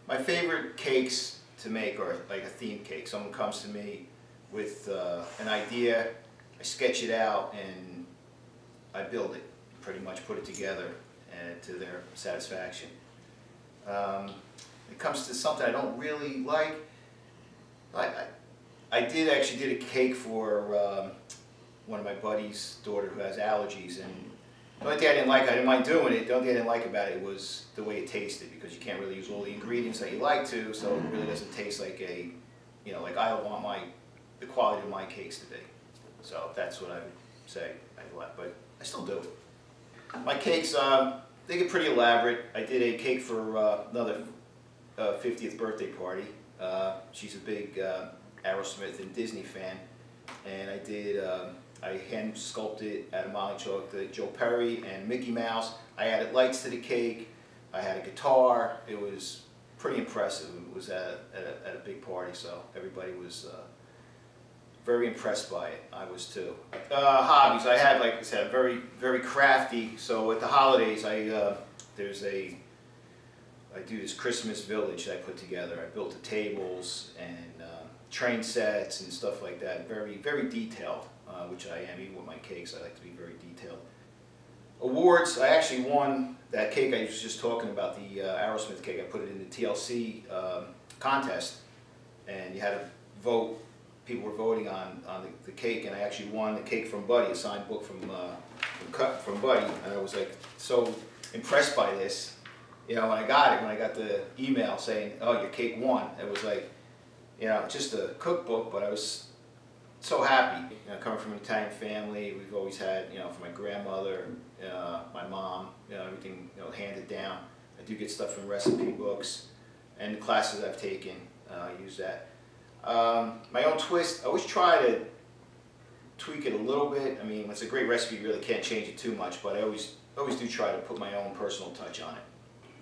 My favorite cakes to make are like a themed cake. Someone comes to me with an idea, I sketch it out, and I build it. Pretty much put it together to their satisfaction. It comes to something I don't really like. I actually did a cake for one of my buddy's daughter who has allergies, and the only thing I didn't like, I didn't mind doing it, the only thing I didn't like about it was the way it tasted, because you can't really use all the ingredients that you like to, so it really doesn't taste like a, you know, like I want the quality of my cakes to be. So that's what I would say I like, but I still do it. My cakes, they get pretty elaborate. I did a cake for another 50th birthday party. She's a big Aerosmith and Disney fan, and I hand sculpted out of Molly Chalk the Joe Perry and Mickey Mouse. I added lights to the cake. I had a guitar. It was pretty impressive. It was at a big party, so everybody was very impressed by it. I was too. Hobbies, I have, like I said, very, very crafty. So at the holidays, I do this Christmas village that I put together. I built the tables and train sets and stuff like that. Very, very detailed, which I am. Even with my cakes, I like to be very detailed. Awards, I actually won that cake I was just talking about, the Aerosmith cake. I put it in the TLC contest, and you had to vote. People were voting on the cake, and I actually won the cake from Buddy, a signed book from Buddy, and I was like so impressed by this. You know, when I got the email saying, "Oh, your cake won," it was like, you know, just a cookbook, but I was so happy. You know, coming from an Italian family, we've always had, you know, from my grandmother, my mom, you know, everything, you know, handed down. I do get stuff from recipe books, and the classes I've taken, I use that. My own twist, I always try to tweak it a little bit. I mean, it's a great recipe, you really can't change it too much, but I always do try to put my own personal touch on it.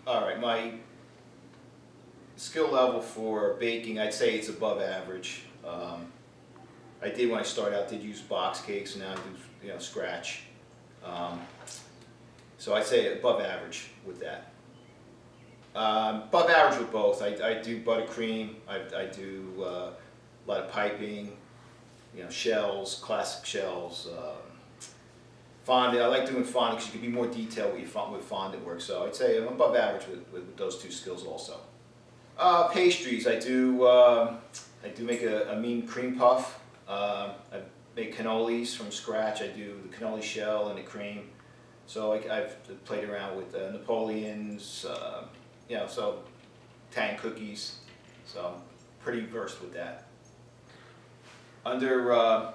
Alright, my skill level for baking, I'd say it's above average. I did, when I started out, use box cakes, and now I do, you know, scratch. So I'd say above average with that. Above average with both. I do buttercream, I do a lot of piping, you know, shells, classic shells, fondant. I like doing fondant because you can be more detailed with fondant work. So I'd say I'm above average with those two skills also. Pastries, I do make a mean cream puff. I make cannolis from scratch. I do the cannoli shell and the cream. So I've played around with Napoleons, you know, so Italian cookies. So I'm pretty versed with that. Under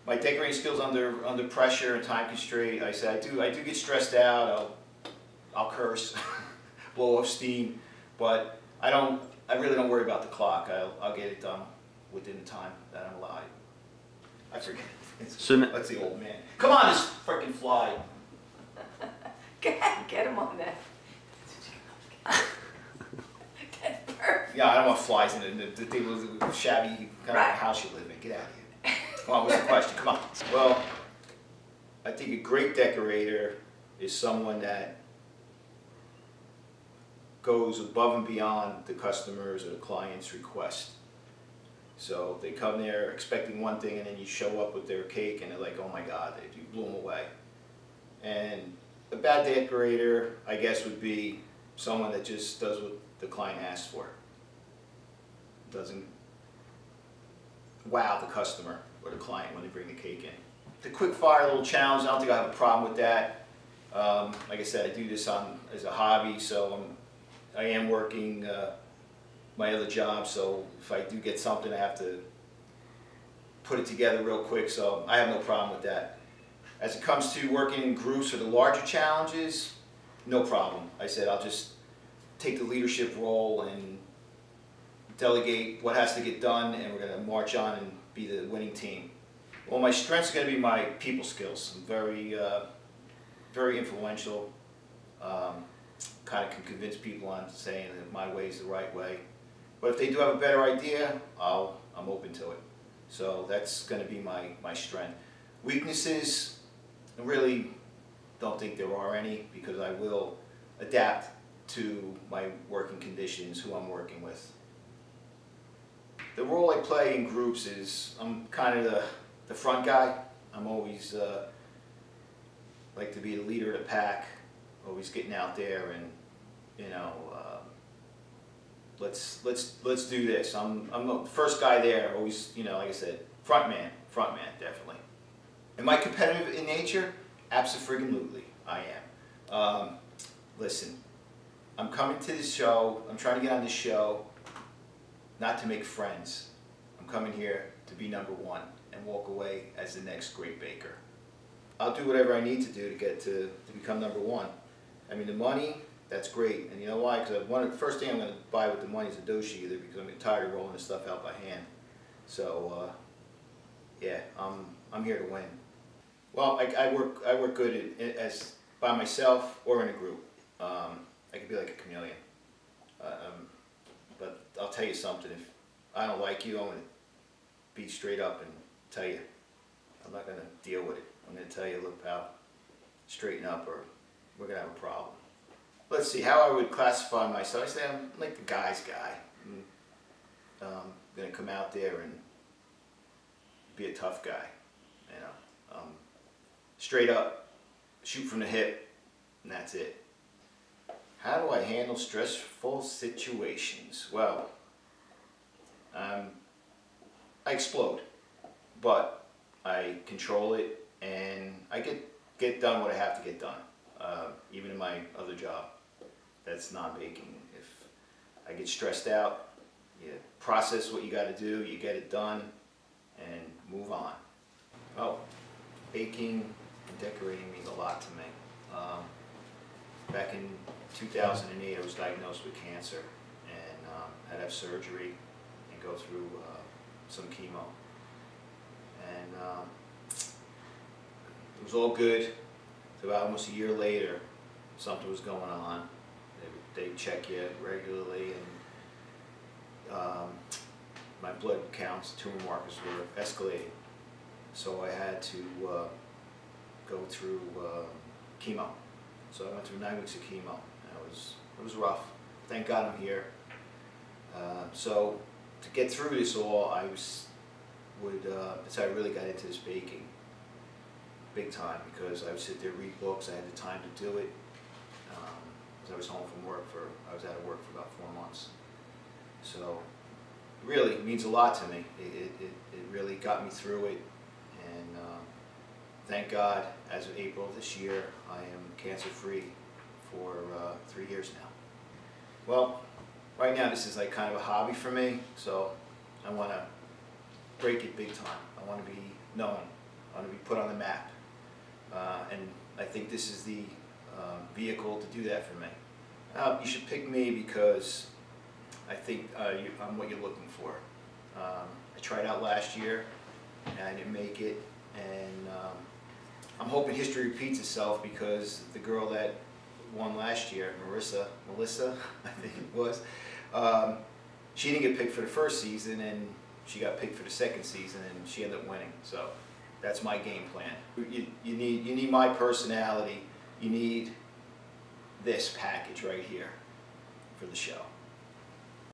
my decorating skills under pressure and time constraint, I said I do get stressed out. I'll curse, blow off steam, but I really don't worry about the clock. I'll get it done within the time that I'm allowed. I forget. That's the old man. Come on, this freaking fly. Get him on there. That's perfect. Yeah, I don't want flies in the shabby kind of house you live in. Get out of here. Come on, what's the question? Come on. Well, I think a great decorator is someone that goes above and beyond the customer's or the client's request. So they come there expecting one thing, and then you show up with their cake and they're like, oh my God, you blew them away. And a bad decorator, I guess, would be someone that just does what the client asks for. Doesn't wow the customer or the client when they bring the cake in. The quick fire little challenge, I don't think I have a problem with that. Like I said, I do this as a hobby, so I am working my other job, so if I do get something, I have to put it together real quick, so I have no problem with that. As it comes to working in groups or the larger challenges, no problem. I said I'll just take the leadership role and delegate what has to get done, and we're going to march on and be the winning team. Well, my strengths are going to be my people skills. I'm very, very influential. Kind of can convince people on saying that my way is the right way. But if they do have a better idea, I'm open to it. So that's going to be my strength. Weaknesses, I really don't think there are any, because I will adapt to my working conditions, who I'm working with. The role I play in groups is I'm kind of the front guy. I'm always like to be the leader of the pack, always getting out there and, you know, let's do this. I'm the first guy there, always, you know, like I said, front man, definitely. Am I competitive in nature? Abso-friggin-lutely, I am. Listen, I'm coming to this show, I'm trying to get on this show, not to make friends. I'm coming here to be #1 and walk away as the next great baker. I'll do whatever I need to do to get to become #1. I mean, the money, that's great. And you know why? Because the first thing I'm going to buy with the money is a dough sheether, because I'm tired of rolling this stuff out by hand. So, yeah, I'm here to win. Well, I work good as by myself or in a group. I could be like a chameleon. But I'll tell you something, if I don't like you, I'm going to be straight up and tell you. I'm not going to deal with it. I'm going to tell you, look pal, straighten up or we're going to have a problem. Let's see, how I would classify myself. I say I'm like the guy's guy. I'm going to come out there and be a tough guy. You know, straight up, shoot from the hip, and that's it. How do I handle stressful situations? Well, I explode, but I control it and I get done what I have to get done. Even in my other job, that's non-baking. If I get stressed out, you process what you got to do, you get it done, and move on. Oh, baking and decorating means a lot to me. Back in 2008, I was diagnosed with cancer and had to have surgery and go through some chemo. And it was all good. So about almost a year later, something was going on. They check you regularly, and my blood counts, tumor markers were escalating. So I had to go through chemo. So I went through 9 weeks of chemo. It was rough. Thank God I'm here. So to get through this all, that's how I really got into this baking, big time, because I would sit there, read books. I had the time to do it. Because I was home from work I was out of work for about 4 months. So it really means a lot to me. It really got me through it, and thank God, as of April this year, I am cancer-free for 3 years now. Well, right now this is like kind of a hobby for me, so I want to break it big time. I want to be known. I want to be put on the map, and I think this is the vehicle to do that for me. You should pick me because I think I'm what you're looking for. I tried out last year and I didn't make it, and I'm hoping history repeats itself, because the girl that won last year, Melissa, I think it was, she didn't get picked for the first season, and she got picked for the second season, and she ended up winning. So that's my game plan. You need my personality. You need this package right here for the show.